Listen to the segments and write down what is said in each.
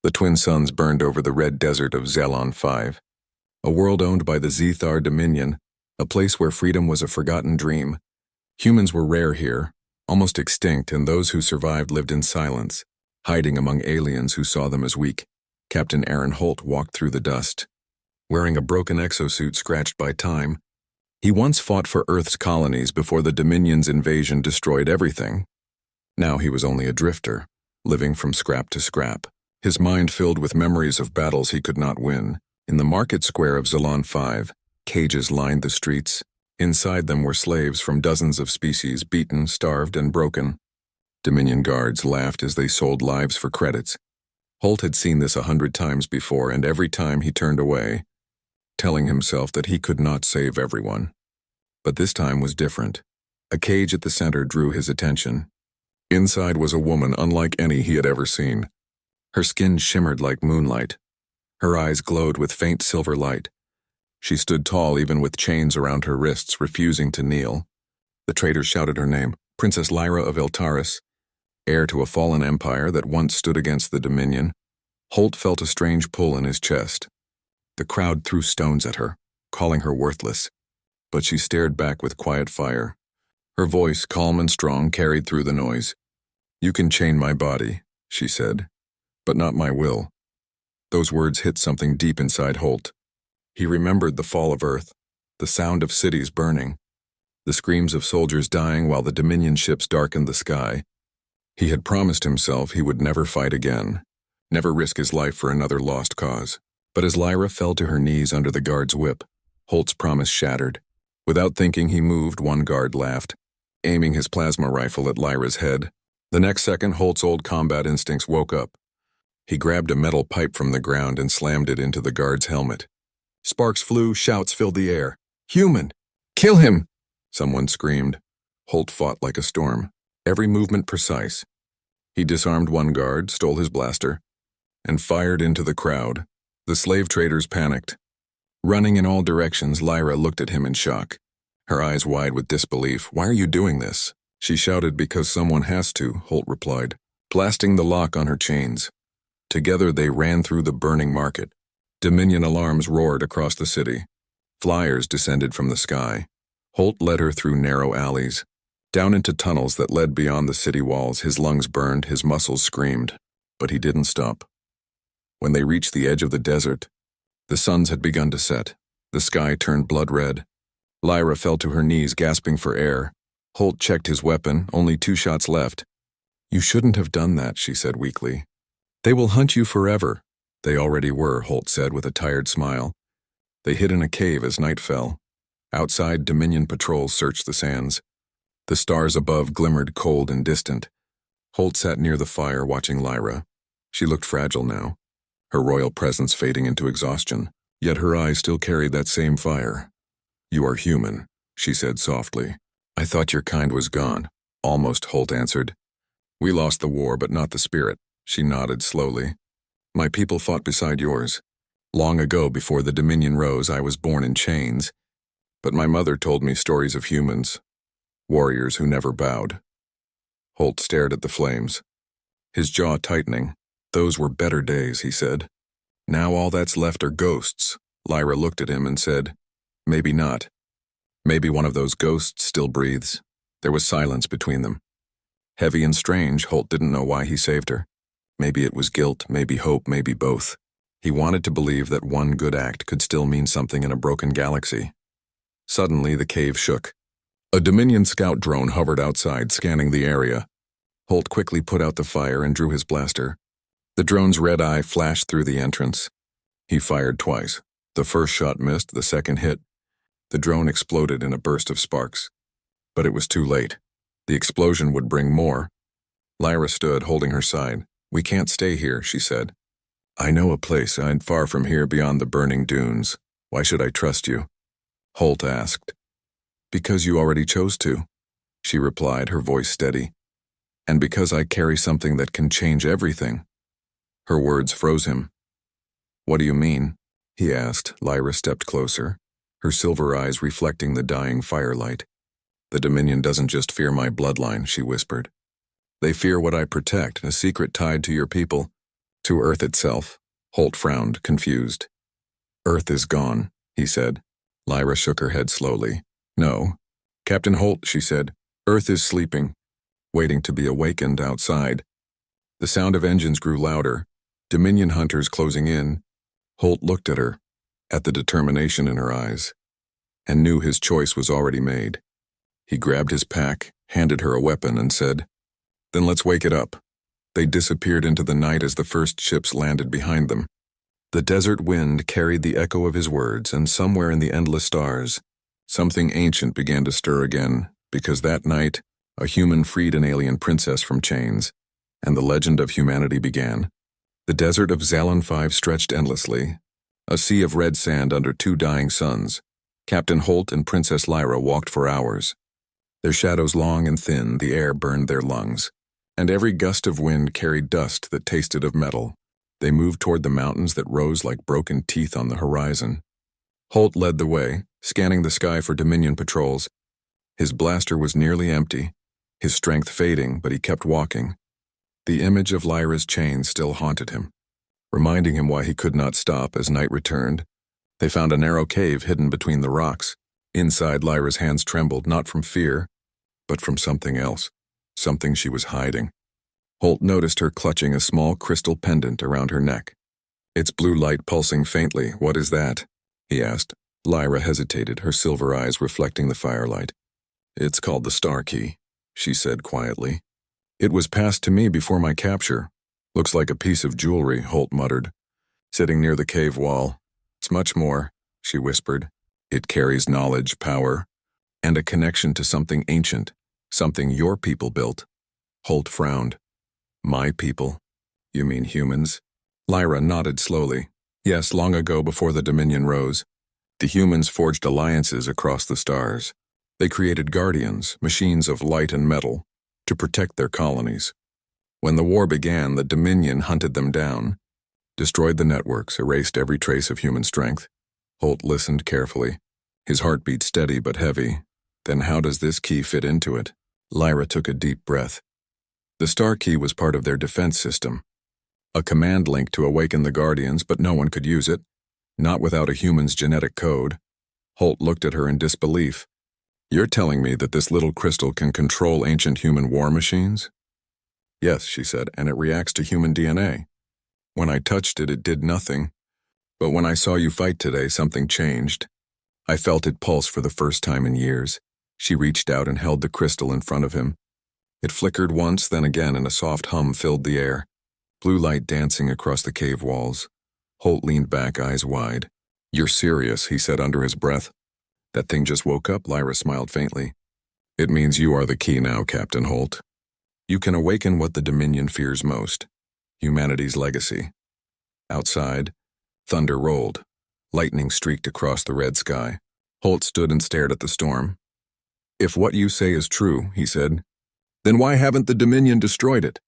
The twin suns burned over the red desert of Zelon 5, a world owned by the Zethar Dominion, a place where freedom was a forgotten dream. Humans were rare here, almost extinct, and those who survived lived in silence, hiding among aliens who saw them as weak. Captain Aaron Holt walked through the dust, wearing a broken exosuit scratched by time. He once fought for Earth's colonies before the Dominion's invasion destroyed everything. Now he was only a drifter, living from scrap to scrap, his mind filled with memories of battles he could not win. In the market square of Zelon 5, cages lined the streets. Inside them were slaves from dozens of species, beaten, starved, and broken. Dominion guards laughed as they sold lives for credits. Holt had seen this 100 times before, and every time he turned away, telling himself that he could not save everyone. But this time was different. A cage at the center drew his attention. Inside was a woman unlike any he had ever seen. Her skin shimmered like moonlight. Her eyes glowed with faint silver light. She stood tall even with chains around her wrists, refusing to kneel. The traders shouted her name, Princess Lyra of Eltaris, heir to a fallen empire that once stood against the Dominion. Holt felt a strange pull in his chest. The crowd threw stones at her, calling her worthless, but she stared back with quiet fire. Her voice, calm and strong, carried through the noise. "You can chain my body," she said, "but not my will." Those words hit something deep inside Holt. He remembered the fall of Earth, the sound of cities burning, the screams of soldiers dying while the Dominion ships darkened the sky. He had promised himself he would never fight again, never risk his life for another lost cause. But as Lyra fell to her knees under the guard's whip, Holt's promise shattered. Without thinking, he moved. One guard laughed, aiming his plasma rifle at Lyra's head. The next second, Holt's old combat instincts woke up. He grabbed a metal pipe from the ground and slammed it into the guard's helmet. Sparks flew, shouts filled the air. "Human! Kill him!" someone screamed. Holt fought like a storm, every movement precise. He disarmed one guard, stole his blaster, and fired into the crowd. The slave traders panicked. Running in all directions, Lyra looked at him in shock, her eyes wide with disbelief. "Why are you doing this?" She shouted. "Because someone has to," Holt replied, blasting the lock on her chains. Together they ran through the burning market. Dominion alarms roared across the city. Flyers descended from the sky. Holt led her through narrow alleys, down into tunnels that led beyond the city walls. His lungs burned, his muscles screamed, but he didn't stop. When they reached the edge of the desert, the suns had begun to set. The sky turned blood red. Lyra fell to her knees, gasping for air. Holt checked his weapon, only 2 shots left. "You shouldn't have done that," she said weakly. "They will hunt you forever." "They already were," Holt said with a tired smile. They hid in a cave as night fell. Outside, Dominion patrols searched the sands. The stars above glimmered cold and distant. Holt sat near the fire, watching Lyra. She looked fragile now, her royal presence fading into exhaustion, yet her eyes still carried that same fire. "You are human," she said softly. "I thought your kind was gone." "Almost," Holt answered. "We lost the war, but not the spirit." She nodded slowly. "My people fought beside yours. Long ago, before the Dominion rose, I was born in chains. But my mother told me stories of humans, warriors who never bowed." Holt stared at the flames, his jaw tightening. "Those were better days," he said. "Now all that's left are ghosts." Lyra looked at him and said, "Maybe not. Maybe one of those ghosts still breathes." There was silence between them, heavy and strange. Holt didn't know why he saved her. Maybe it was guilt, maybe hope, maybe both. He wanted to believe that one good act could still mean something in a broken galaxy. Suddenly, the cave shook. A Dominion scout drone hovered outside, scanning the area. Holt quickly put out the fire and drew his blaster. The drone's red eye flashed through the entrance. He fired twice. The first shot missed, the second hit. The drone exploded in a burst of sparks. But it was too late. The explosion would bring more. Lyra stood, holding her side. "We can't stay here," she said. "I know a place far from here beyond the burning dunes. Why should I trust you?" Holt asked. "Because you already chose to," she replied, her voice steady. "And because I carry something that can change everything." Her words froze him. "What do you mean?" he asked. Lyra stepped closer, her silver eyes reflecting the dying firelight. "The Dominion doesn't just fear my bloodline," she whispered. "They fear what I protect, a secret tied to your people. To Earth itself. Holt frowned, confused. Earth is gone, he said. Lyra shook her head slowly. No. Captain Holt, she said, Earth is sleeping, waiting to be awakened outside. The sound of engines grew louder, Dominion hunters closing in. Holt looked at her, at the determination in her eyes, and knew his choice was already made. He grabbed his pack, handed her a weapon, and said, Then let's wake it up. They disappeared into the night as the first ships landed behind them. The desert wind carried the echo of his words, and somewhere in the endless stars, something ancient began to stir again, because that night, a human freed an alien princess from chains, and the legend of humanity began. The desert of Zalon 5 stretched endlessly, a sea of red sand under two dying suns. Captain Holt and Princess Lyra walked for hours. Their shadows long and thin, the air burned their lungs, and every gust of wind carried dust that tasted of metal. They moved toward the mountains that rose like broken teeth on the horizon. Holt led the way, scanning the sky for Dominion patrols. His blaster was nearly empty, his strength fading, but he kept walking. The image of Lyra's chains still haunted him, reminding him why he could not stop as night returned. They found a narrow cave hidden between the rocks. Inside, Lyra's hands trembled, not from fear, but from something else, something she was hiding. Holt noticed her clutching a small crystal pendant around her neck. Its blue light pulsing faintly. What is that? He asked. Lyra hesitated, her silver eyes reflecting the firelight. It's called the Star Key, she said quietly. It was passed to me before my capture. Looks like a piece of jewelry, Holt muttered, sitting near the cave wall. It's much more, she whispered. It carries knowledge, power, and a connection to something ancient, something your people built. Holt frowned. My people? You mean humans? Lyra nodded slowly. Yes, long ago before the Dominion rose, the humans forged alliances across the stars. They created guardians, machines of light and metal, to protect their colonies. When the war began, the Dominion hunted them down, destroyed the networks, erased every trace of human strength. Holt listened carefully, his heartbeat steady but heavy. Then how does this key fit into it? Lyra took a deep breath. The Star Key was part of their defense system, a command link to awaken the Guardians, but no one could use it, not without a human's genetic code. Holt looked at her in disbelief. You're telling me that this little crystal can control ancient human war machines? Yes, she said, and it reacts to human DNA. When I touched it, it did nothing. But when I saw you fight today, something changed. I felt it pulse for the first time in years. She reached out and held the crystal in front of him. It flickered once, then again, and a soft hum filled the air, blue light dancing across the cave walls. Holt leaned back, eyes wide. You're serious, he said under his breath. That thing just woke up, Lyra smiled faintly. It means you are the key now, Captain Holt. You can awaken what the Dominion fears most, humanity's legacy. Outside, thunder rolled. Lightning streaked across the red sky. Holt stood and stared at the storm. If what you say is true, he said, then why haven't the Dominion destroyed it?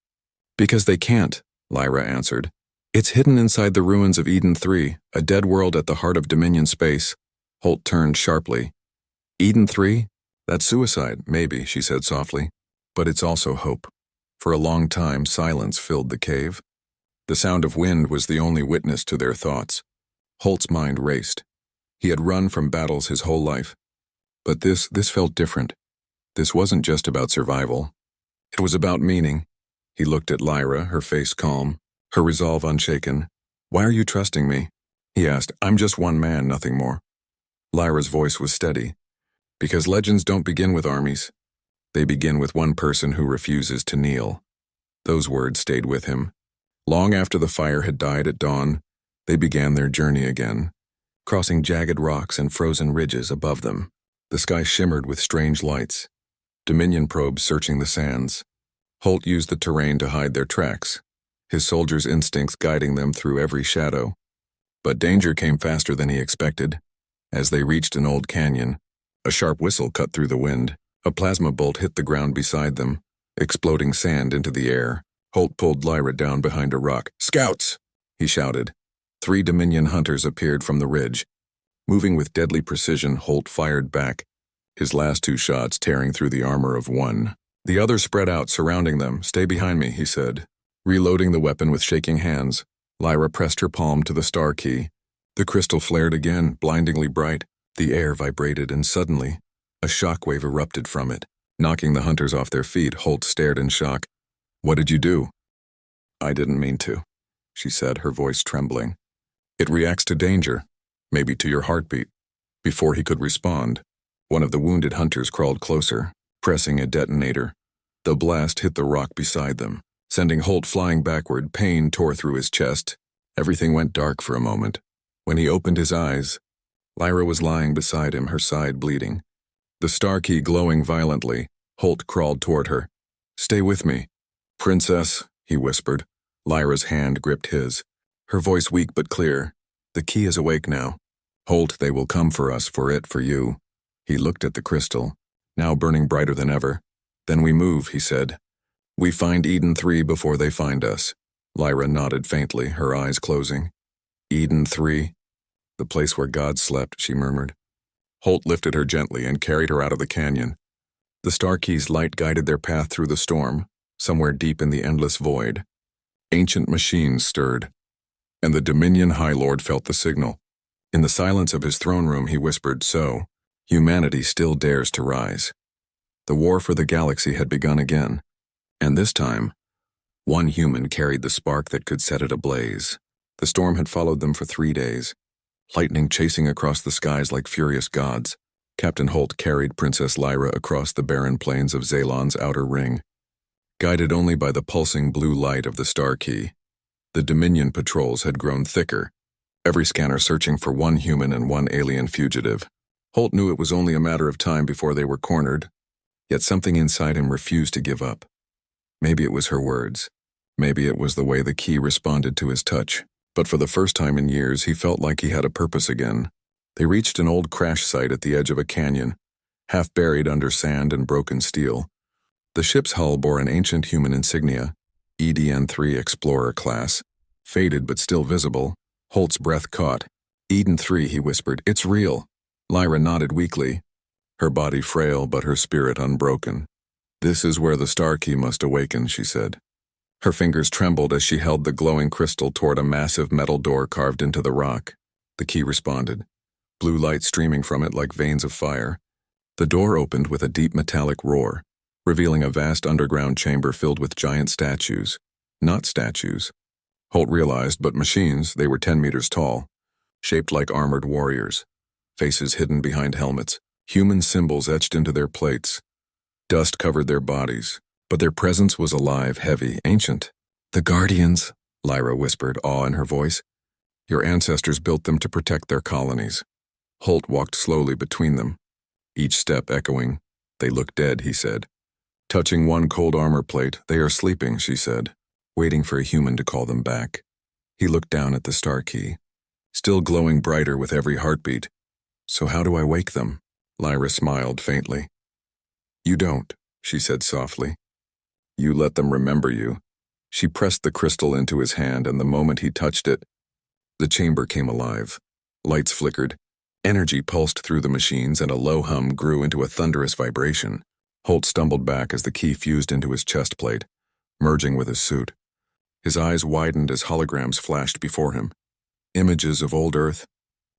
Because they can't, Lyra answered. It's hidden inside the ruins of Eden 3, a dead world at the heart of Dominion space. Holt turned sharply. Eden 3? That's suicide, maybe, she said softly. But it's also hope. For a long time, silence filled the cave. The sound of wind was the only witness to their thoughts. Holt's mind raced. He had run from battles his whole life. But this felt different. This wasn't just about survival. It was about meaning. He looked at Lyra, her face calm, her resolve unshaken. Why are you trusting me? He asked. I'm just one man, nothing more. Lyra's voice was steady. Because legends don't begin with armies. They begin with one person who refuses to kneel. Those words stayed with him. Long after the fire had died at dawn, they began their journey again, crossing jagged rocks and frozen ridges above them. The sky shimmered with strange lights. Dominion probes searching the sands. Holt used the terrain to hide their tracks, his soldiers' instincts guiding them through every shadow. But danger came faster than he expected. As they reached an old canyon, a sharp whistle cut through the wind. A plasma bolt hit the ground beside them, exploding sand into the air. Holt pulled Lyra down behind a rock. Scouts! He shouted. 3 Dominion hunters appeared from the ridge. Moving with deadly precision, Holt fired back, his last 2 shots tearing through the armor of one. The others spread out, surrounding them. Stay behind me, he said. Reloading the weapon with shaking hands, Lyra pressed her palm to the star key. The crystal flared again, blindingly bright. The air vibrated, and suddenly, a shockwave erupted from it. Knocking the hunters off their feet, Holt stared in shock. "What did you do?" "I didn't mean to," she said, her voice trembling. "It reacts to danger, maybe to your heartbeat." Before he could respond, one of the wounded hunters crawled closer, pressing a detonator. The blast hit the rock beside them, sending Holt flying backward. Pain tore through his chest. Everything went dark for a moment. When he opened his eyes, Lyra was lying beside him, her side bleeding. The star key glowing violently, Holt crawled toward her. "Stay with me." "Princess," he whispered. Lyra's hand gripped his, her voice weak but clear. "The key is awake now. Holt, they will come for us, for you." He looked at the crystal, now burning brighter than ever. "Then we move," he said. "We find Eden 3 before they find us." Lyra nodded faintly, her eyes closing. "Eden 3? The place where God slept," she murmured. Holt lifted her gently and carried her out of the canyon. The star key's light guided their path through the storm, somewhere deep in the endless void. Ancient machines stirred, and the Dominion High Lord felt the signal. In the silence of his throne room, he whispered, "So, humanity still dares to rise." The war for the galaxy had begun again, and this time, one human carried the spark that could set it ablaze. The storm had followed them for 3 days, lightning chasing across the skies like furious gods. Captain Holt carried Princess Lyra across the barren plains of Zalon's outer ring, guided only by the pulsing blue light of the star key. The Dominion patrols had grown thicker, every scanner searching for one human and one alien fugitive. Holt knew it was only a matter of time before they were cornered, yet something inside him refused to give up. Maybe it was her words. Maybe it was the way the key responded to his touch. But for the first time in years, he felt like he had a purpose again. They reached an old crash site at the edge of a canyon, half buried under sand and broken steel. The ship's hull bore an ancient human insignia, EDN-3 Explorer class, faded but still visible. Holt's breath caught. "Eden 3, he whispered. "It's real." Lyra nodded weakly, her body frail but her spirit unbroken. "This is where the star key must awaken," she said. Her fingers trembled as she held the glowing crystal toward a massive metal door carved into the rock. The key responded, blue light streaming from it like veins of fire. The door opened with a deep metallic roar, revealing a vast underground chamber filled with giant statues. Not statues, Holt realized, but machines. They were 10 meters tall, shaped like armored warriors, faces hidden behind helmets, human symbols etched into their plates. Dust covered their bodies, but their presence was alive, heavy, ancient. "The Guardians," Lyra whispered, awe in her voice. "Your ancestors built them to protect their colonies." Holt walked slowly between them, each step echoing. "They look dead," he said. Touching one cold armor plate, "They are sleeping," she said, waiting for a human to call them back. He looked down at the star key, still glowing brighter with every heartbeat. "So how do I wake them?" Lyra smiled faintly. "You don't," she said softly. "You let them remember you." She pressed the crystal into his hand, and the moment he touched it, the chamber came alive. Lights flickered, energy pulsed through the machines, and a low hum grew into a thunderous vibration. Holt stumbled back as the key fused into his chest plate, merging with his suit. His eyes widened as holograms flashed before him. Images of old Earth,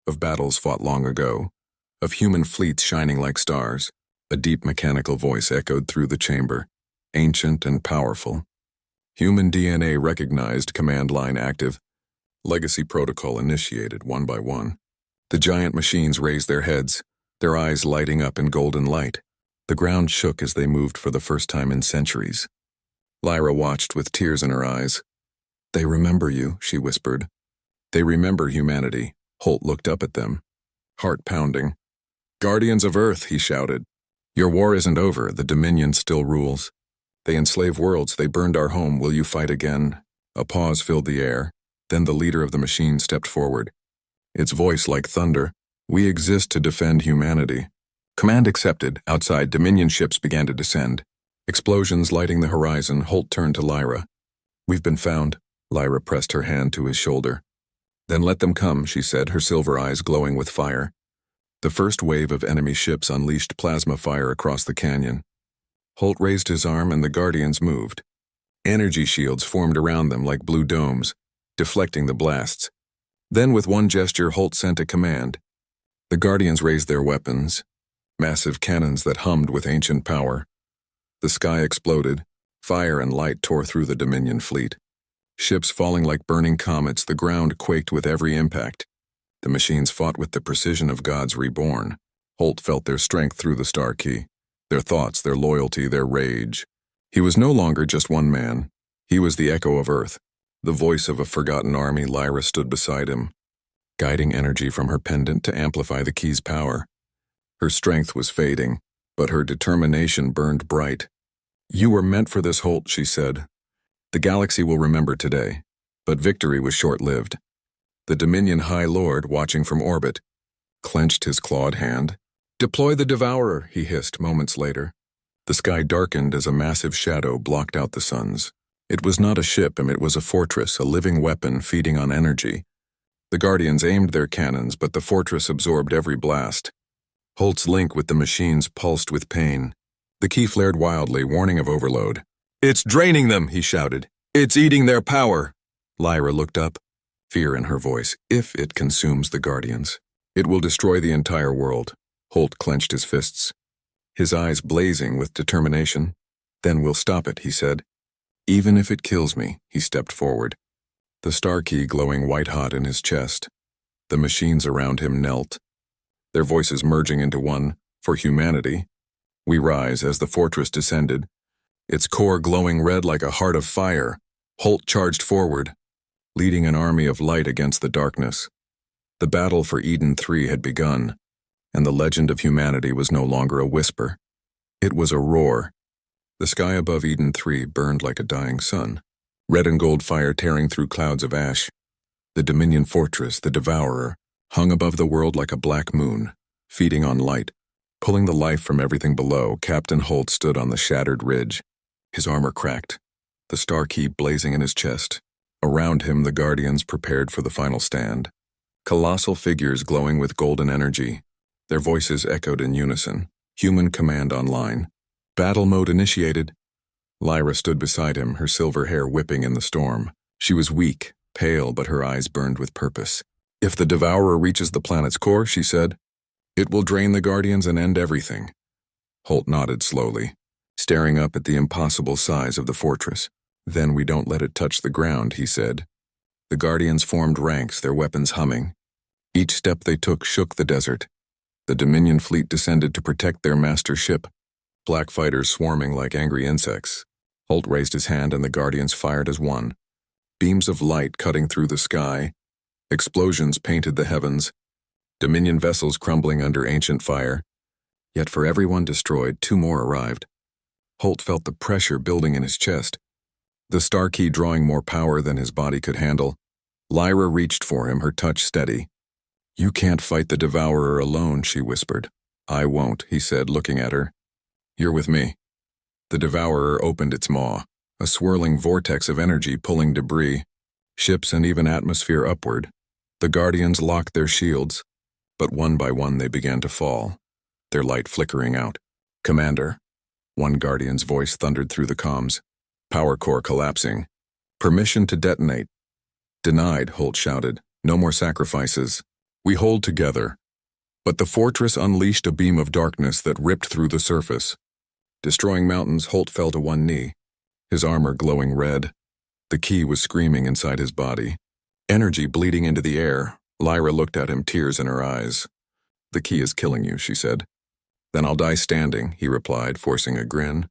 of battles fought long ago, of human fleets shining like stars. A deep mechanical voice echoed through the chamber, ancient and powerful. "Human DNA recognized, command line active. Legacy protocol initiated one by one." The giant machines raised their heads, their eyes lighting up in golden light. The ground shook as they moved for the first time in centuries. Lyra watched with tears in her eyes. "They remember you," she whispered. "They remember humanity." Holt looked up at them, heart pounding. "Guardians of Earth," he shouted. "Your war isn't over. The Dominion still rules. They enslave worlds. They burned our home. Will you fight again?" A pause filled the air. Then the leader of the machine stepped forward, its voice like thunder. "We exist to defend humanity." Command accepted. Outside, Dominion ships began to descend, explosions lighting the horizon. Holt turned to Lyra. "We've been found." Lyra pressed her hand to his shoulder. "Then let them come," she said, her silver eyes glowing with fire. The first wave of enemy ships unleashed plasma fire across the canyon. Holt raised his arm and the Guardians moved. Energy shields formed around them like blue domes, deflecting the blasts. Then with one gesture, Holt sent a command. The Guardians raised their weapons, massive cannons that hummed with ancient power. The sky exploded, fire and light tore through the Dominion fleet. Ships falling like burning comets, the ground quaked with every impact. The machines fought with the precision of gods reborn. Holt felt their strength through the Star Key, their thoughts, their loyalty, their rage. He was no longer just one man. He was the echo of Earth, the voice of a forgotten army. Lyra stood beside him, guiding energy from her pendant to amplify the key's power. Her strength was fading, but her determination burned bright. "You were meant for this, Holt," she said. "The galaxy will remember today." But victory was short-lived. The Dominion High Lord, watching from orbit, clenched his clawed hand. "Deploy the Devourer," he hissed moments later. The sky darkened as a massive shadow blocked out the suns. It was not a ship, it was a fortress, a living weapon feeding on energy. The Guardians aimed their cannons, but the fortress absorbed every blast. Holt's link with the machines pulsed with pain. The key flared wildly, warning of overload. "It's draining them," he shouted. "It's eating their power." Lyra looked up, fear in her voice. "If it consumes the Guardians, it will destroy the entire world." Holt clenched his fists, his eyes blazing with determination. "Then we'll stop it," he said. "Even if it kills me." He stepped forward, the Star Key glowing white-hot in his chest. The machines around him knelt, their voices merging into one, "For humanity." We rise as the fortress descended, its core glowing red like a heart of fire. Holt charged forward, leading an army of light against the darkness. The battle for Eden 3 had begun, and the legend of humanity was no longer a whisper. It was a roar. The sky above Eden 3 burned like a dying sun, red and gold fire tearing through clouds of ash. The Dominion fortress, the Devourer, hung above the world like a black moon, feeding on light. Pulling the life from everything below, Captain Holt stood on the shattered ridge, his armor cracked, the Star Key blazing in his chest. Around him, the Guardians prepared for the final stand. Colossal figures glowing with golden energy. Their voices echoed in unison. Human command online. Battle mode initiated. Lyra stood beside him, her silver hair whipping in the storm. She was weak, pale, but her eyes burned with purpose. "If the Devourer reaches the planet's core," she said, "it will drain the Guardians and end everything." Holt nodded slowly, staring up at the impossible size of the fortress. "Then we don't let it touch the ground," he said. The Guardians formed ranks, their weapons humming. Each step they took shook the desert. The Dominion fleet descended to protect their master ship, black fighters swarming like angry insects. Holt raised his hand and the Guardians fired as one. Beams of light cutting through the sky. Explosions painted the heavens. Dominion vessels crumbling under ancient fire. Yet for every one destroyed, 2 more arrived. Holt felt the pressure building in his chest, the Star Key drawing more power than his body could handle. Lyra reached for him, her touch steady. "You can't fight the Devourer alone," she whispered. "I won't," he said, looking at her. "You're with me." The Devourer opened its maw, a swirling vortex of energy pulling debris, ships and even atmosphere upward. The Guardians locked their shields, but one by one they began to fall, their light flickering out. "Commander," one Guardian's voice thundered through the comms. "Power core collapsing. Permission to detonate." "Denied," Holt shouted. "No more sacrifices. We hold together." But the fortress unleashed a beam of darkness that ripped through the surface. Destroying mountains, Holt fell to one knee, his armor glowing red. The key was screaming inside his body, energy bleeding into the air. Lyra looked at him, tears in her eyes. "The key is killing you," she said. "Then I'll die standing," he replied, forcing a grin.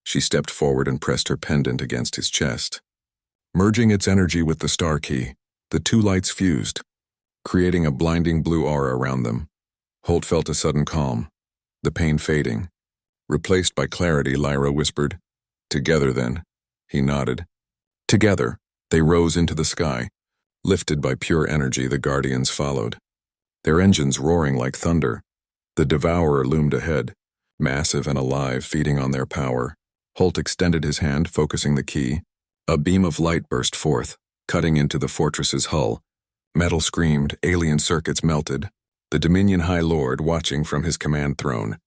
She stepped forward and pressed her pendant against his chest. Merging its energy with the Star Key, the 2 lights fused, creating a blinding blue aura around them. Holt felt a sudden calm, the pain fading. Replaced by clarity, Lyra whispered, "Together then." He nodded. Together, they rose into the sky. Lifted by pure energy, the Guardians followed, their engines roaring like thunder. The Devourer loomed ahead, massive and alive, feeding on their power. Holt extended his hand, focusing the key. A beam of light burst forth, cutting into the fortress's hull. Metal screamed, alien circuits melted. The Dominion High Lord, watching from his command throne,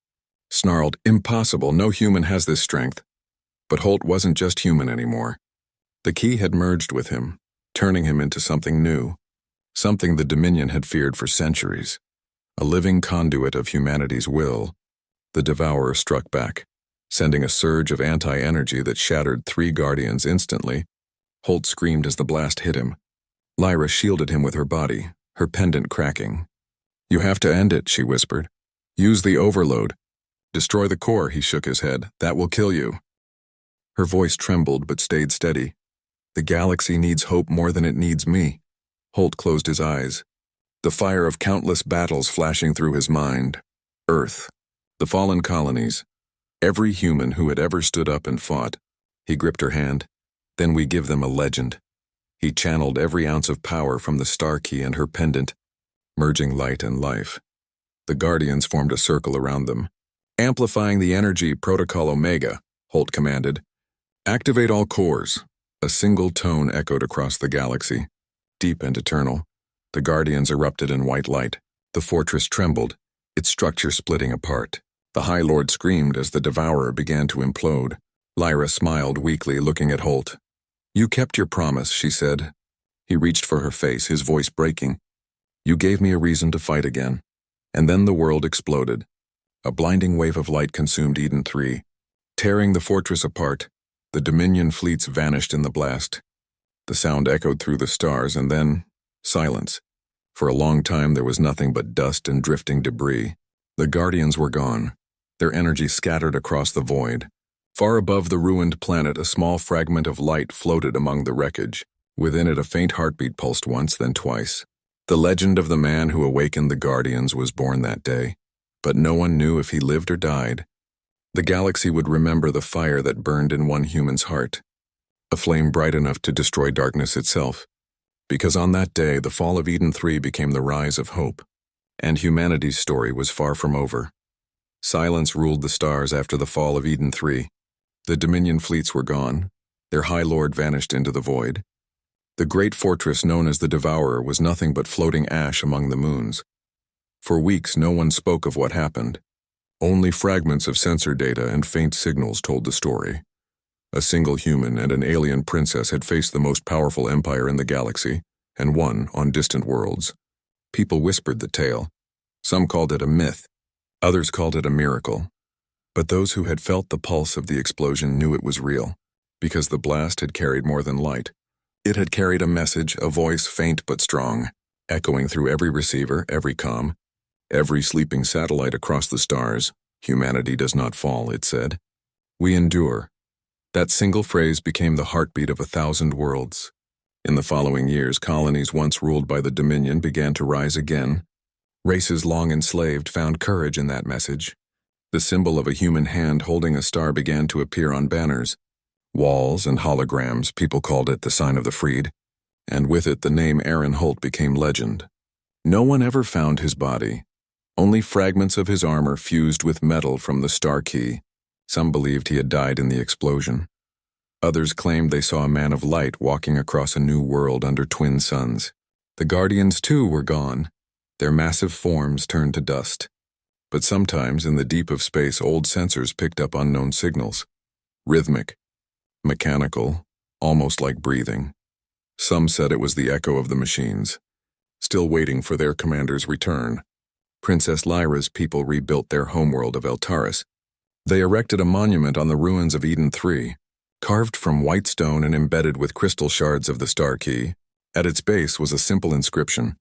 snarled, "Impossible, no human has this strength." But Holt wasn't just human anymore. The key had merged with him, turning him into something new, something the Dominion had feared for centuries. A living conduit of humanity's will. The Devourer struck back, sending a surge of anti-energy that shattered 3 Guardians instantly. Holt screamed as the blast hit him. Lyra shielded him with her body, her pendant cracking. "You have to end it," she whispered. "Use the overload. Destroy the core," he shook his head. "That will kill you." Her voice trembled but stayed steady. "The galaxy needs hope more than it needs me." Holt closed his eyes, the fire of countless battles flashing through his mind. Earth, the fallen colonies, every human who had ever stood up and fought. He gripped her hand. "Then we give them a legend." He channeled every ounce of power from the star key and her pendant, merging light and life. The Guardians formed a circle around them. "Amplifying the energy, Protocol Omega," Holt commanded. "Activate all cores." A single tone echoed across the galaxy, deep and eternal. The Guardians erupted in white light. The fortress trembled, its structure splitting apart. The High Lord screamed as the Devourer began to implode. Lyra smiled weakly, looking at Holt. "You kept your promise," she said. He reached for her face, his voice breaking. "You gave me a reason to fight again." And then the world exploded. A blinding wave of light consumed Eden 3, tearing the fortress apart. The Dominion fleets vanished in the blast. The sound echoed through the stars, and then silence. For a long time there was nothing but dust and drifting debris. The Guardians were gone, their energy scattered across the void. Far above the ruined planet, a small fragment of light floated among the wreckage. Within it, a faint heartbeat pulsed once, then twice. The legend of the man who awakened the Guardians was born that day, but no one knew if he lived or died. The galaxy would remember the fire that burned in one human's heart, a flame bright enough to destroy darkness itself. Because on that day, the fall of Eden 3 became the rise of hope, and humanity's story was far from over. Silence ruled the stars after the fall of Eden 3. The Dominion fleets were gone. Their High Lord vanished into the void. The great fortress known as the Devourer was nothing but floating ash among the moons. For weeks, no one spoke of what happened. Only fragments of sensor data and faint signals told the story. A single human and an alien princess had faced the most powerful empire in the galaxy, and won on distant worlds. People whispered the tale. Some called it a myth. Others called it a miracle. But those who had felt the pulse of the explosion knew it was real, because the blast had carried more than light. It had carried a message, a voice faint but strong, echoing through every receiver, every comm, every sleeping satellite across the stars. "Humanity does not fall," it said. "We endure." That single phrase became the heartbeat of 1,000 worlds. In the following years, colonies once ruled by the Dominion began to rise again. Races long enslaved found courage in that message. The symbol of a human hand holding a star began to appear on banners, walls, and holograms. People called it the sign of the freed, and with it the name Aaron Holt became legend. No one ever found his body. Only fragments of his armor fused with metal from the star key. Some believed he had died in the explosion. Others claimed they saw a man of light walking across a new world under twin suns. The Guardians, too, were gone, their massive forms turned to dust. But sometimes, in the deep of space, old sensors picked up unknown signals. Rhythmic, mechanical, almost like breathing. Some said it was the echo of the machines, still waiting for their commander's return. Princess Lyra's people rebuilt their homeworld of Eltaris. They erected a monument on the ruins of Eden 3, carved from white stone and embedded with crystal shards of the star key. At its base was a simple inscription.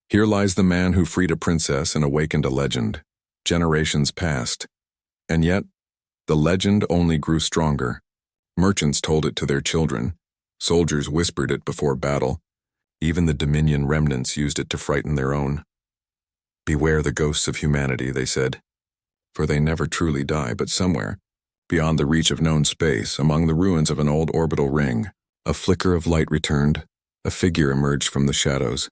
"Here lies the man who freed a princess and awakened a legend." Generations passed, and yet the legend only grew stronger. Merchants told it to their children. Soldiers whispered it before battle. Even the Dominion remnants used it to frighten their own. "Beware the ghosts of humanity," they said. For they never truly die, but somewhere, beyond the reach of known space, among the ruins of an old orbital ring, a flicker of light returned. A figure emerged from the shadows,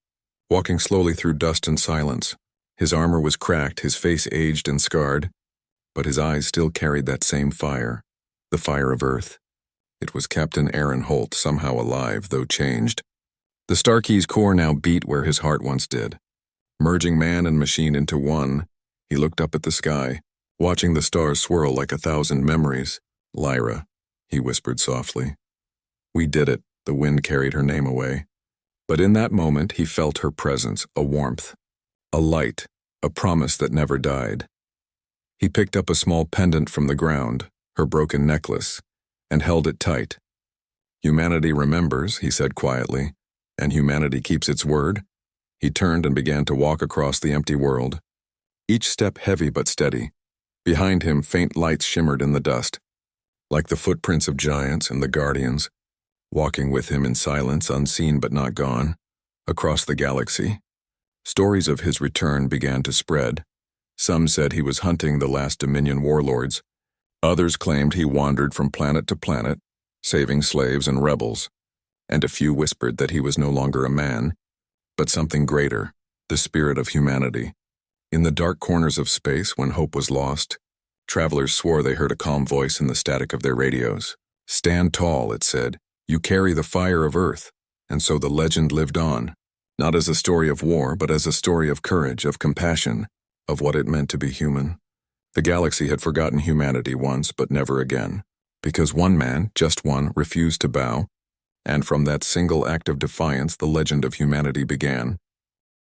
walking slowly through dust and silence. His armor was cracked, his face aged and scarred, but his eyes still carried that same fire, the fire of Earth. It was Captain Aaron Holt, somehow alive, though changed. The Starkey's core now beat where his heart once did. Merging man and machine into one, he looked up at the sky, watching the stars swirl like 1,000 memories. "Lyra," he whispered softly. We did it, the wind carried her name away. But in that moment he felt her presence, a warmth, a light, a promise that never died. He picked up a small pendant from the ground, her broken necklace, and held it tight. Humanity remembers, he said quietly, and humanity keeps its word. He turned and began to walk across the empty world, each step heavy but steady. Behind him, faint lights shimmered in the dust, like the footprints of giants and the guardians, walking with him in silence, unseen but not gone, across the galaxy. Stories of his return began to spread. Some said he was hunting the last Dominion warlords. Others claimed he wandered from planet to planet, saving slaves and rebels. And a few whispered that he was no longer a man, but something greater, the spirit of humanity. In the dark corners of space, when hope was lost, travelers swore they heard a calm voice in the static of their radios. "Stand tall," it said. "You carry the fire of Earth." And so the legend lived on, not as a story of war, but as a story of courage, of compassion, of what it meant to be human. The galaxy had forgotten humanity once, but never again, because one man, just one, refused to bow, and from that single act of defiance the legend of humanity began.